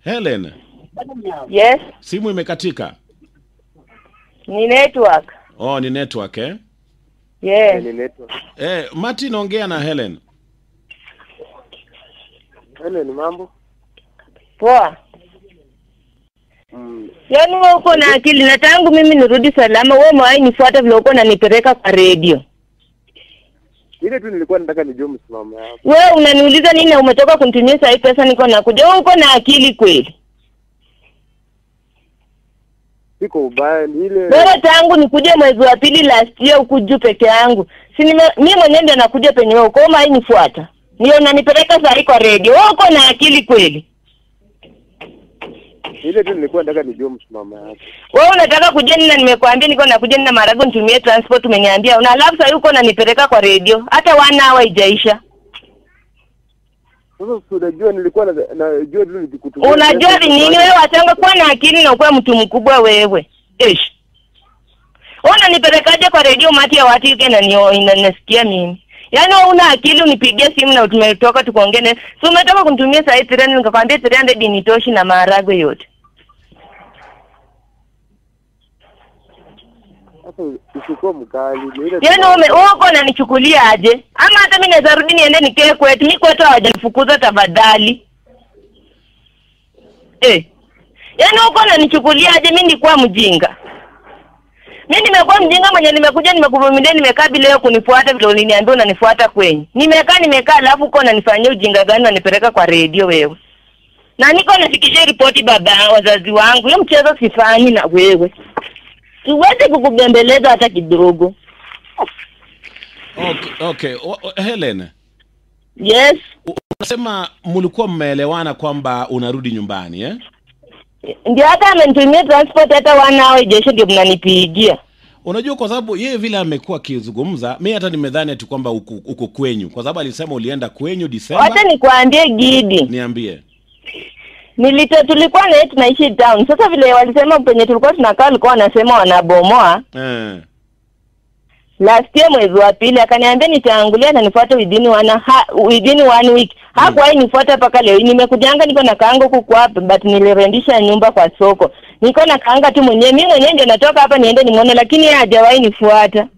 Helen. Yes. Simu imekatika. Ni network. Oh, ni network Yes. Ni network. Martin ongea na Helen. Helen, mambo? Poa. Yaani wewe uko na akili na tangu mimi nirudi salama wewe mwai nifuata vile uko unanipeleka kwa radio. Ile tu nilikuwa nataka nijue msimamo wako. Wewe unaniuliza nini na umetoka kunitumia sahi pesa niko nakuja. Wewe uko na akili kweli? Siko ubaya ni ile. Wewe tangu nikuje mwezi wa pili last year ukuju peke yangu. Si mimi mwenyewe ndio nakuja penye wewe uko mwai nifuata. Ndio unanipeleka sahi kwa radio. Wewe uko na akili kweli? Ile tu nilikuwa nataka nijue msimamo wako. Wewe unataka kuja nini na nimekuambia niko nakuja na marago nitumie transport umeniambia. Una alafu sasa uko unanipeleka kwa radio. Hata 1 hour haijaisha. Sasa unajua nilikuwa najua tu nijikutumia. Unajua ni nini wewe watanga kuwa na akili na kuwa mtu mkubwa wewe. Ish. Unanipelekaje kwa radio mati ya watu yake na inanisikia mimi. Yaani una akili unipigie simu na tumetoka tukaongea. So umetoka kunitumia saa 3 nikakwambia 300 nitoshi na maharagwe yote. Sasa usikuwa mkali ni ile. Yaani uko unanichukulia aje? Ama hata mimi naweza rudi niende nikae kwetu. Mimi kwetu hawajanifukuza tafadhali. Yaani uko unanichukulia aje? Mimi nilikuwa mjinga. Mimi nimekuwa mjinga mwenye nimekuja nimekuvumilia nimekaa bila wewe kunifuata vile uliniambia unanifuata kwenye. Nimekaa alafu uko unanifanyia ujinga gani unanipeleka kwa radio wewe. Na niko nafikisha ripoti baba wazazi wangu. Hiyo mchezo sifanyi na wewe. Siwezi kukubembeleza hata kidogo. Okay. Helen. Yes. Unasema mlikuwa mmeelewana kwamba unarudi nyumbani Ndio hata amenitumia transport hata 1 hour ijesho ndio mnanipigia. Unajua kwa sababu yeye vile amekuwa akizungumza, mimi hata nimedhani ati kwamba uko kwenyu kwa sababu alisema ulienda kwenyu Disemba. Hata nikwambie Gidi. Niambie. Tulikuwa na yetu tunaishi town. Sasa vile walisema penye tulikuwa tunakaa walikuwa wanasema wanabomoa. Last year mwezi wa pili akaniambia nitaangulia na nifuate within 1 week. Hakuwahi nifuata mpaka leo. Nimekujanga niko na kaanga huko kwa hapa but nilirendisha nyumba kwa soko. Niko na kaanga tu mwenyewe. Mimi mwenyewe ndio natoka hapa niende nimuone lakini yeye hajawahi nifuata.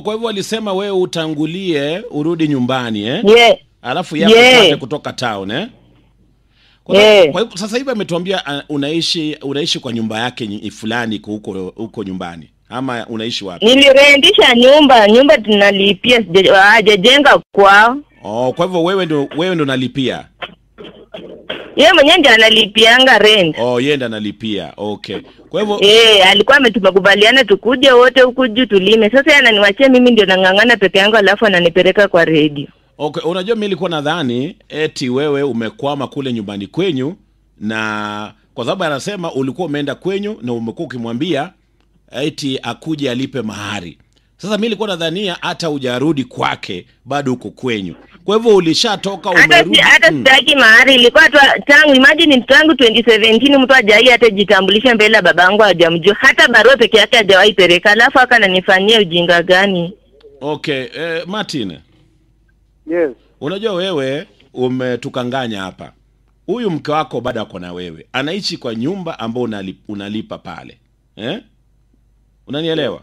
Kwa hivyo alisema wewe utangulie urudi nyumbani Yeah. Alafu yeye kutoka town Kwa hivyo sasa hivi ametuambia unaishi kwa nyumba yake fulani huko nyumbani. Ama unaishi wapi? Nilirendisha nyumba tunalipia hajajenga kwao. Kwa hivyo wewe ndo unalipia. Yeye mwenyewe ndiye analipianga rent. Yeye ndiye analipia. Okay. Kwa hivyo alikuwa ametumekubaliana tukuje wote huku juu tulime. Sasa yeye ananiwachia mimi ndio nangangana peke yangu alafu ananipeleka kwa radio. Okay, unajua mimi nilikuwa nadhani eti wewe umekwama kule nyumbani kwenyu na kwa sababu anasema ulikuwa umeenda kwenyu na umekuwa ukimwambia eti akuje alipe mahari. Sasa mimi nilikuwa nadhania hata hujarudi kwake bado uko kwenyu. Kwa hivyo ulishatoka umerudi. Hata sitaki mahari ilikuwa tangu imagine tangu 2017 mtu hajawahi hata jitambulisha mbele ya babangu hajamjua. Hata barua peke yake hajawahi peleka alafu akananifanyia ujinga gani? Okay, Martin. Yes. Unajua wewe umetukanganya hapa. Huyu mke wako bado ako na wewe. Anaishi kwa nyumba ambayo unalipa pale. Unanielewa?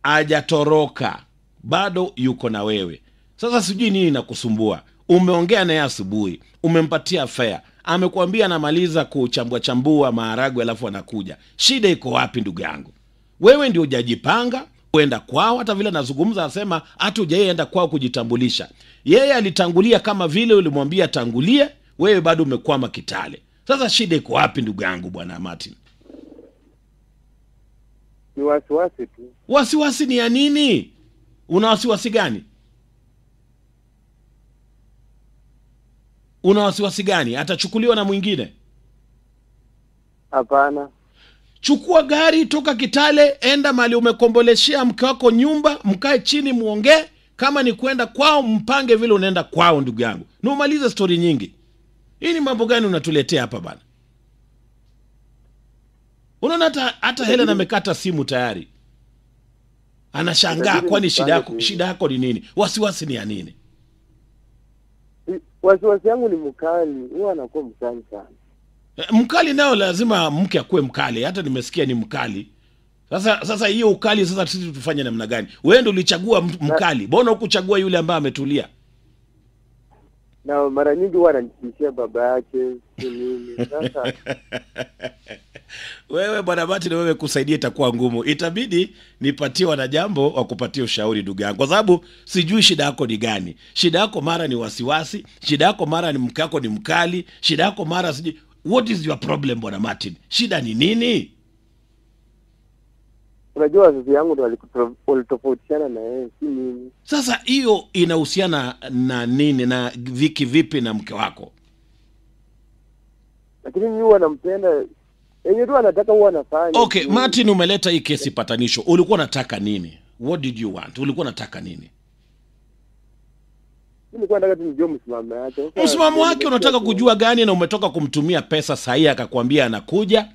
Hajatoroka. Bado yuko na wewe. Sasa sijui nini nakusumbua. Umeongea naye asubuhi, umempatia fare. Amekuambia anamaliza kuchambua maharagwe alafu anakuja. Shida iko wapi ndugu yangu? Wewe ndio hujajipanga kwenda kwao, hata vile nazungumza anasema hata hujaenda kwao kujitambulisha. Yeye alitangulia kama vile ulimwambia tangulie, wewe bado umekwama Kitale. Sasa shida iko wapi ndugu yangu bwana Martin? Ni wasiwasi tu. Wasiwasi ni ya nini? Una wasiwasi gani? Una wasiwasi gani? Atachukuliwa na mwingine? Hapana. Chukua gari toka Kitale, enda mali umekomboleshia mke wako nyumba, mkae chini muongee, kama ni kwenda kwao mpange vile unaenda kwao ndugu yangu. Na umalize story nyingi. Hii ni mambo gani unatuletea hapa bana? Unaona hata Helen amekata simu tayari. Anashangaa kwani shida yako ni nini? Wasiwasi ni ya nini? Wasiwasi yangu ni mkali, huwa anakuwa mkali sana. Mkali nao lazima mke akuwe mkali, hata nimesikia ni mkali. Sasa hiyo ukali sasa sisi tufanye namna gani? Wewe ndio ulichagua mkali, mbona hukuchagua yule ambaye ametulia? Na mara nyingi huwa ananitishia baba yake nini. Sasa wewe bwana Martin, wewe kusaidia itakuwa ngumu. Itabidi nipatie wanajambo wa kupatia ushauri ndugu yangu, kwa sababu sijui shida yako ni gani. Shida yako mara ni wasiwasi, shida yako mara ni mke wako ni mkali, shida yako mara sijui. What is your problem bwana Martin? Shida ni nini? unajua wazazi yangu ndio walitofautiana na yeye, si mimi. Sasa hiyo inahusiana na nini na vipi na mke wako? Lakini mimi huwa nampenda. Yeye tu anataka huwa anafanya. Okay, Martin, umeleta hii kesi patanisho. Ulikuwa unataka nini? What did you want? Ulikuwa unataka nini? Nilikuwa nataka tu nijue msimamo wake. Msimamo wake unataka kujua gani, na umetoka kumtumia pesa sahihi akakwambia anakuja,